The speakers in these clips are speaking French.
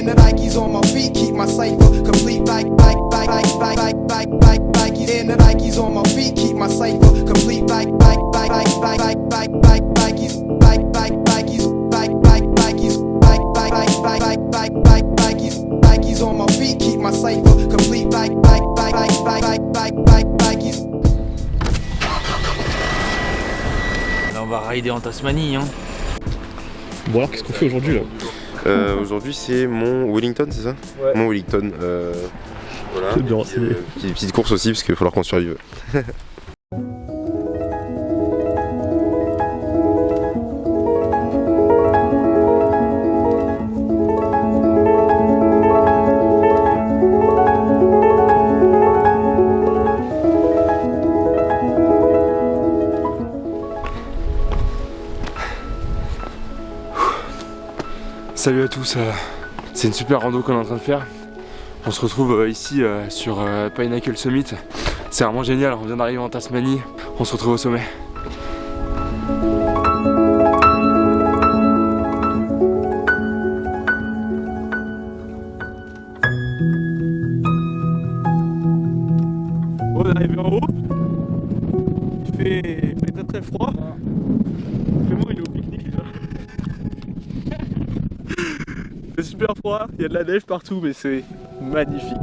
the Nikes on my feet keep my cipher complete. Nikes and the Nikes on my feet keep my cipher complete. Nikes on my feet keep my cipher complete. Là on va rider en Tasmanie hein. Bon alors qu'est-ce qu'on fait aujourd'hui là? Aujourd'hui c'est Mont Wellington, c'est ça? Ouais. Mont Wellington. Voilà. C'est bien renseigné. Petite course aussi parce qu'il va falloir qu'on survive. Salut à tous, c'est une super rando qu'on est en train de faire. On se retrouve ici sur Pinnacle Summit. C'est vraiment génial, on vient d'arriver en Tasmanie, on se retrouve au sommet. On est arrivé en haut. Il fait très très froid. Clément il est au pique-nique déjà. Il fait super froid, il y a de la neige partout mais c'est magnifique.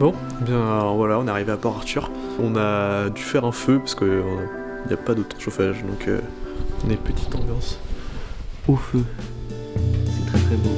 Bon, bien alors voilà, on est arrivé à Port Arthur. On a dû faire un feu parce qu'il n'y a pas d'autre chauffage, donc on est petite ambiance au feu. C'est très très beau.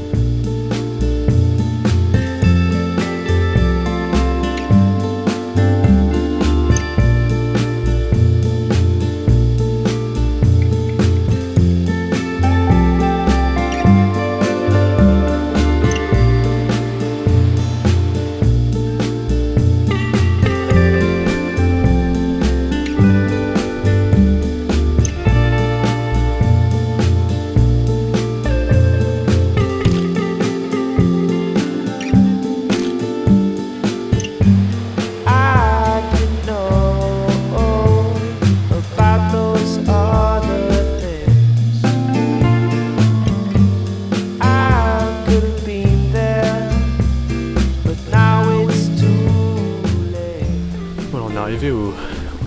Au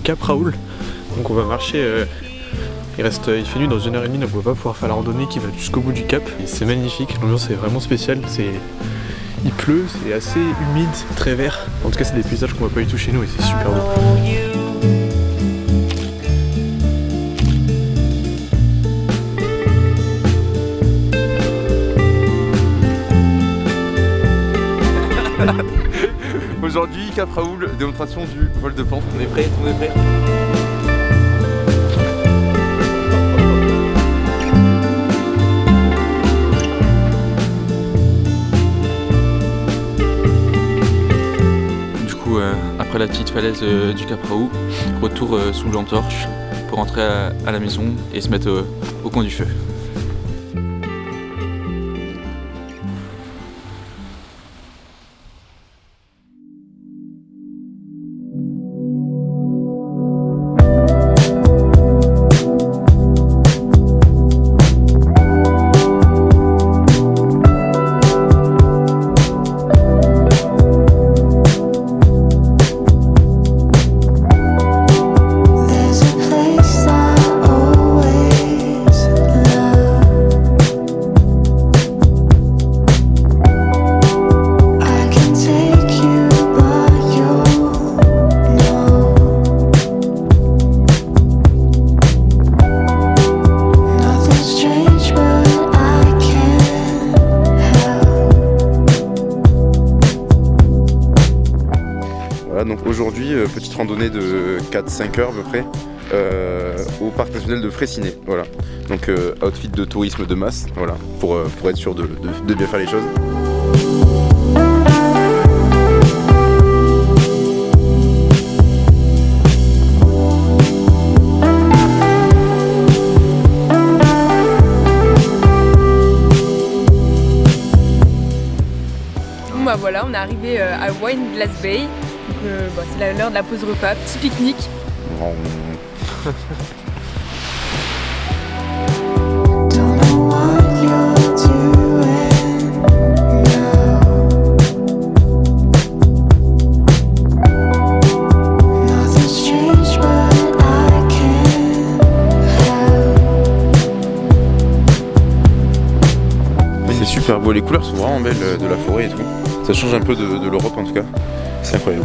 Cap Raoul, donc on va marcher, il fait nuit dans 1h30 donc on va pas pouvoir faire la randonnée qui va jusqu'au bout du cap et c'est magnifique, l'ambiance est vraiment spéciale, il pleut, c'est assez humide, c'est très vert, en tout cas c'est des paysages qu'on voit pas du tout chez nous et c'est super beau. Aujourd'hui, Cap Raoul, démonstration du vol de pente. On est prêt? On est prêt? Du coup après la petite falaise du Cap Raoul, retour sous lampe torche pour rentrer à la maison et se mettre au coin du feu. Voilà, donc aujourd'hui, petite randonnée de 4-5 heures à peu près au parc national de Fraissinet. Voilà, donc outfit de tourisme de masse, voilà, pour être sûr de bien faire les choses. Bah voilà, on est arrivé à Wine Glass Bay. C'est l'heure de la pause repas, petit pique-nique. C'est super beau, les couleurs sont vraiment belles de la forêt et tout. Ça change un peu de l'Europe en tout cas, c'est incroyable.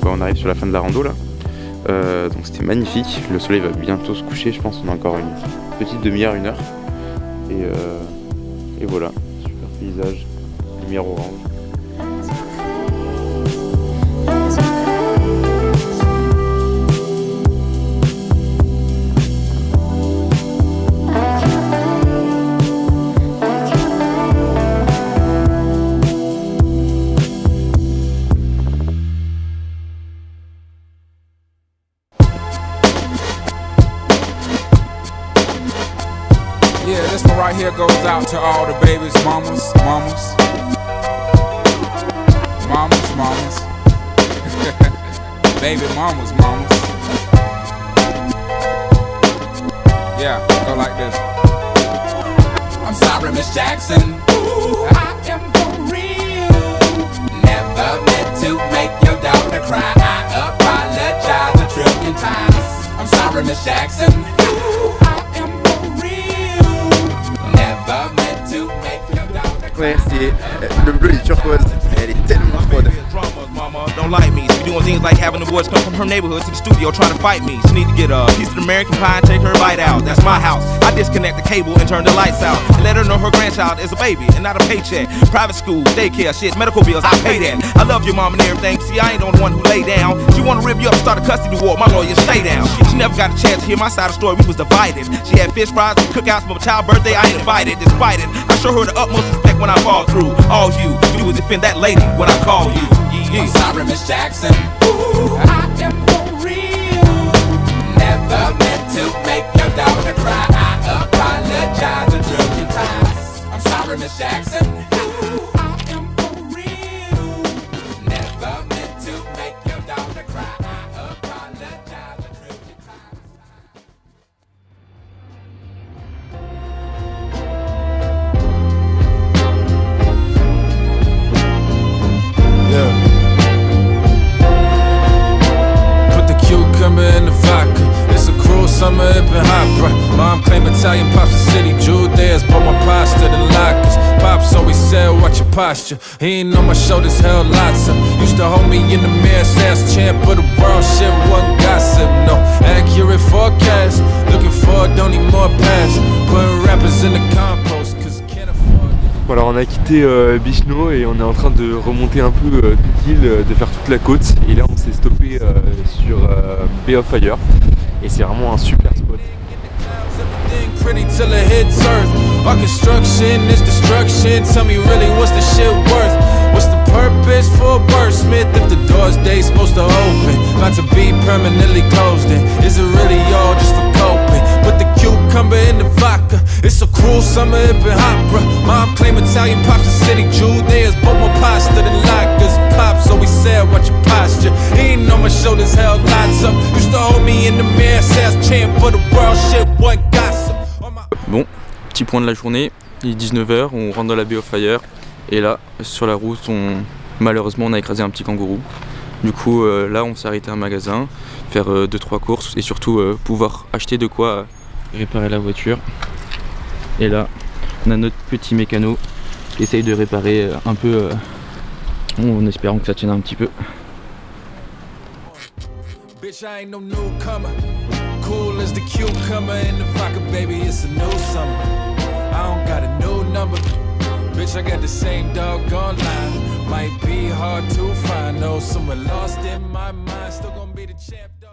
On arrive sur la fin de la rando là, donc c'était magnifique, le soleil va bientôt se coucher, je pense, on a encore une petite demi-heure, 1 heure, et voilà, super paysage, lumière orange. Yeah, this one right here goes out to all the babies, mamas. Baby mamas. Yeah, go like this. I'm sorry, Miss Jackson. Ooh, I am for real. Never meant to make your daughter cry. I apologize 1,000,000,000 times. I'm sorry, Miss Jackson. Ooh, I am for real. Never meant to make your daughter cry. Ouais, c'est le bleu, les turquoises, elle est tellement froide. Mama don't like me. She doing things like having the boys come from her neighborhood to the studio trying to fight me. She need to get a piece of American pie and take her bite out. That's my house. I disconnect the cable and turn the lights out and let her know her grandchild is a baby and not a paycheck. Private school, daycare, shit, medical bills, I pay that. I love your mom and everything. See, I ain't the one who lay down. She wanna rip you up, start a custody war. My lawyer, stay down. She never got a chance to hear my side of the story. We was divided. She had fish fries and cookouts for my child's birthday. I ain't invited, despite it. I show her the utmost respect when I fall through. All you do is defend that lady when I call you. I'm sorry, Miss Jackson. Ooh, I am for real. Never meant to make your daughter cry. I apologize 1,000,000,000 times. I'm sorry, Miss Jackson. Ooh, I am for real. Never meant to make your daughter cry. I apologize 1,000,000,000 times. Yeah. In the vodka, it's a cruel summer, it been hot, bruh. Mom claim Italian, pops the city, Judeas, but my pasta, the lockers. Pops always said, watch your posture. He ain't on my shoulders, held lots of. Used to hold me in the mirror, say I was champ of the world, shit, what gossip, no. Accurate forecast, looking forward, don't need more pass. Putting rappers in the compost, cause can't afford it. Voilà, on a quitté Bichno et on est en train de remonter un peu toute l'île, de faire toute la côte. Et là on s'est stoppé sur Bay of Fire et c'est vraiment un super spot. Pretty till it hits earth. Our construction is destruction. Tell me really what's the shit worth? What's the purpose for a wordsmith if the doors they supposed to open? About to be permanently closed in. Is it really all just for coping? Put the cucumber in the vodka. It's a cruel summer, it been hot, bruh. Mom claim Italian, pops the city, Judeas, but more pasta than latkes. Pops always said, watch your posture. He ain't on my shoulders, held lots up. Used to hold me in the mirror, say I was champ for the world, shit, what gossip. Bon, petit point de la journée, il est 19h, on rentre dans la Bay of Fire et là, sur la route, malheureusement on a écrasé un petit kangourou. Du coup là on s'est arrêté à un magasin, faire 2-3 courses et surtout pouvoir acheter de quoi réparer la voiture. Et là on a notre petit mécano qui essaye de réparer un peu en espérant que ça tienne un petit peu. Bitch, I ain't no newcomer. Cool as the cucumber in the vodka, baby, it's a new summer. I don't got a new number. Bitch, I got the same doggone line. Might be hard to find, though. Someone lost in my mind. Still gonna be the champ, though.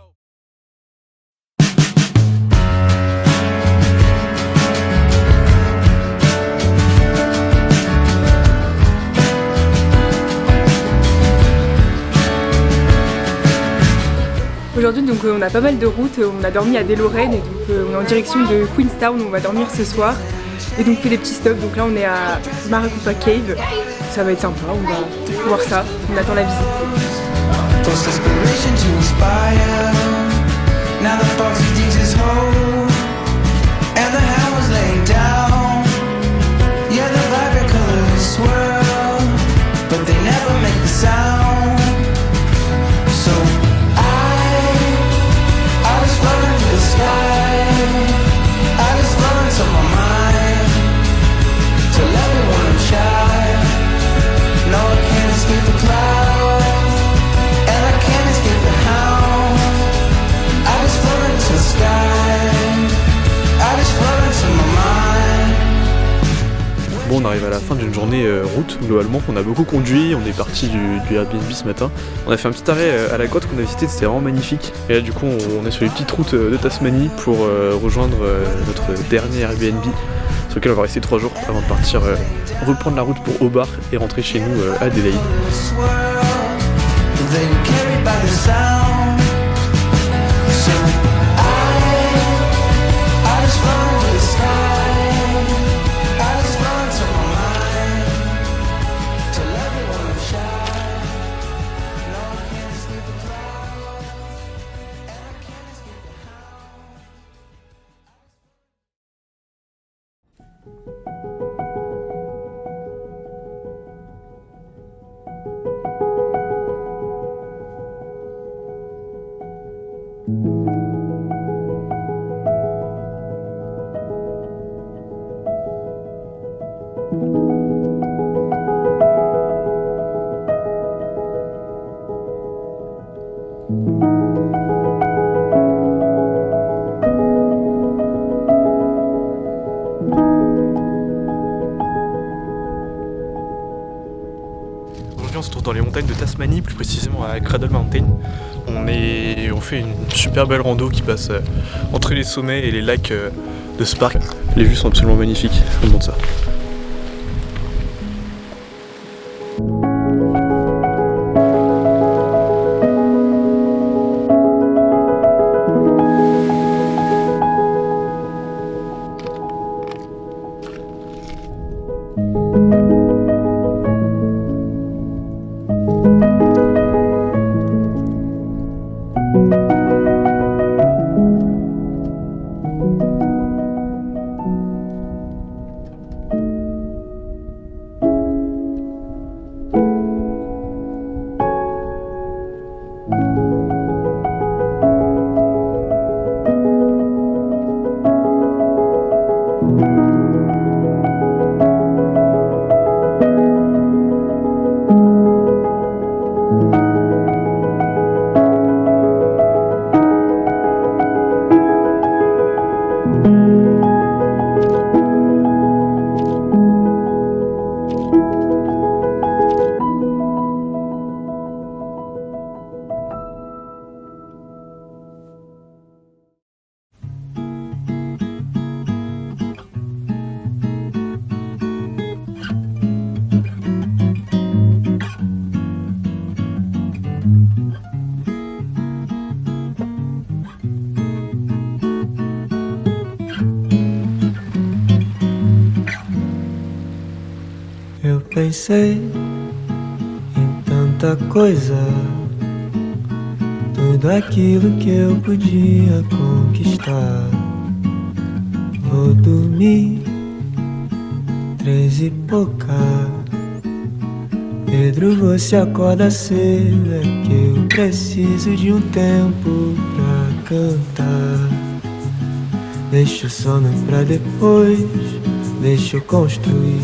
Aujourd'hui, donc, on a pas mal de routes, on a dormi à Deloraine et donc on est en direction de Queenstown où on va dormir ce soir. Et donc on fait des petits stops, donc là on est à Maricopa Cave, ça va être sympa, on va voir ça, on attend la visite. Bon, on arrive à la fin d'une journée route, globalement, on a beaucoup conduit, on est parti du Airbnb ce matin. On a fait un petit arrêt à la grotte qu'on a visité, c'était vraiment magnifique. Et là du coup on est sur les petites routes de Tasmanie pour rejoindre notre dernier Airbnb sur lequel on va rester 3 jours avant de partir reprendre la route pour Hobart et rentrer chez nous à Adelaide. On se trouve dans les montagnes de Tasmanie, plus précisément à Cradle Mountain. On fait une super belle rando qui passe entre les sommets et les lacs de Spark. Les vues sont absolument magnifiques, je vous montre ça. Eu pensei em tanta coisa, tudo aquilo que eu podia conquistar. Vou dormir 3 e pouca, Pedro, você acorda cedo, é que eu preciso de tempo pra cantar. Deixa o sono pra depois, deixa eu construir.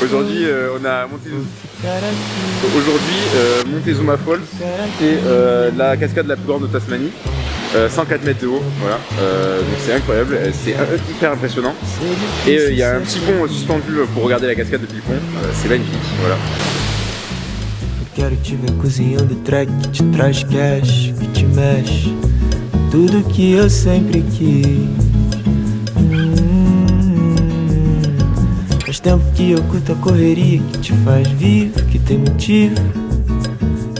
Aujourd'hui, on a Montezuma Falls, c'est la cascade la plus grande de Tasmanie, 104 mètres de haut, voilà. Donc c'est incroyable, c'est hyper impressionnant. Et il y a un petit pont suspendu pour regarder la cascade depuis le pont, c'est magnifique, voilà. Quero te ver cozinhando track que te traz cash, que te mexe, tudo que eu sempre quis. Faz tempo que eu curto a correria que te faz vivo, que tem motivo.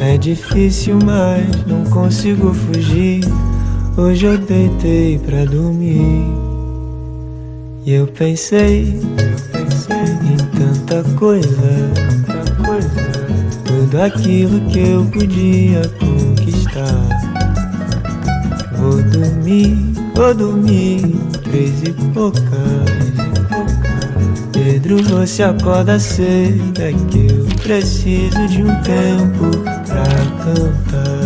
É difícil, mas não consigo fugir. Hoje eu deitei pra dormir e eu pensei em tanta coisa. Tudo aquilo que eu podia conquistar. Vou dormir 3h poucas. Pedro, você acorda cedo, é que eu preciso de tempo pra cantar.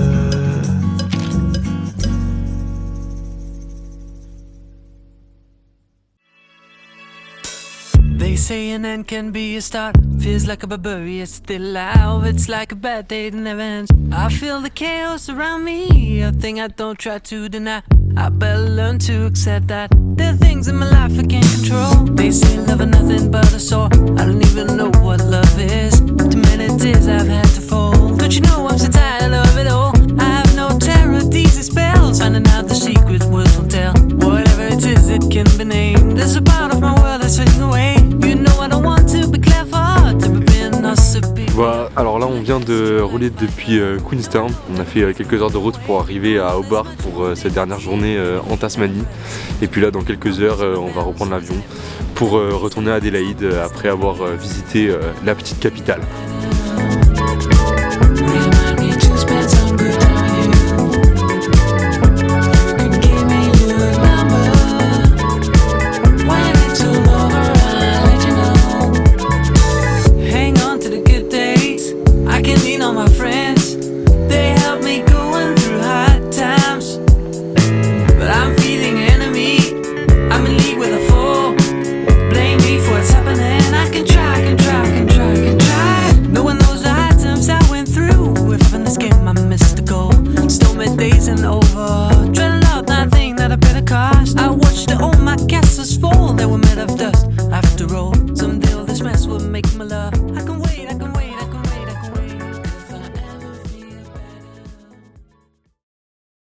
They say an end can be a start. Feels like a barbarian still alive. It's like a bad day that never ends. I feel the chaos around me, a thing I don't try to deny. I better learn to accept that there are things in my life I can't control. They say love is nothing but a sore. I don't even know what love is. Too many tears I've had to fold. Don't you know I'm so tired of it all? I have no terror, these are spells. Finding out the secret words will tell. Whatever it is, it can be named. There's a part of my world that's fading away. You know I don't want to be clever, to be being us to be. Voilà, alors là on vient de rouler depuis Queenstown. On a fait quelques heures de route pour arriver à Hobart pour cette dernière journée en Tasmanie. Et puis là dans quelques heures on va reprendre l'avion pour retourner à Adélaïde après avoir visité la petite capitale.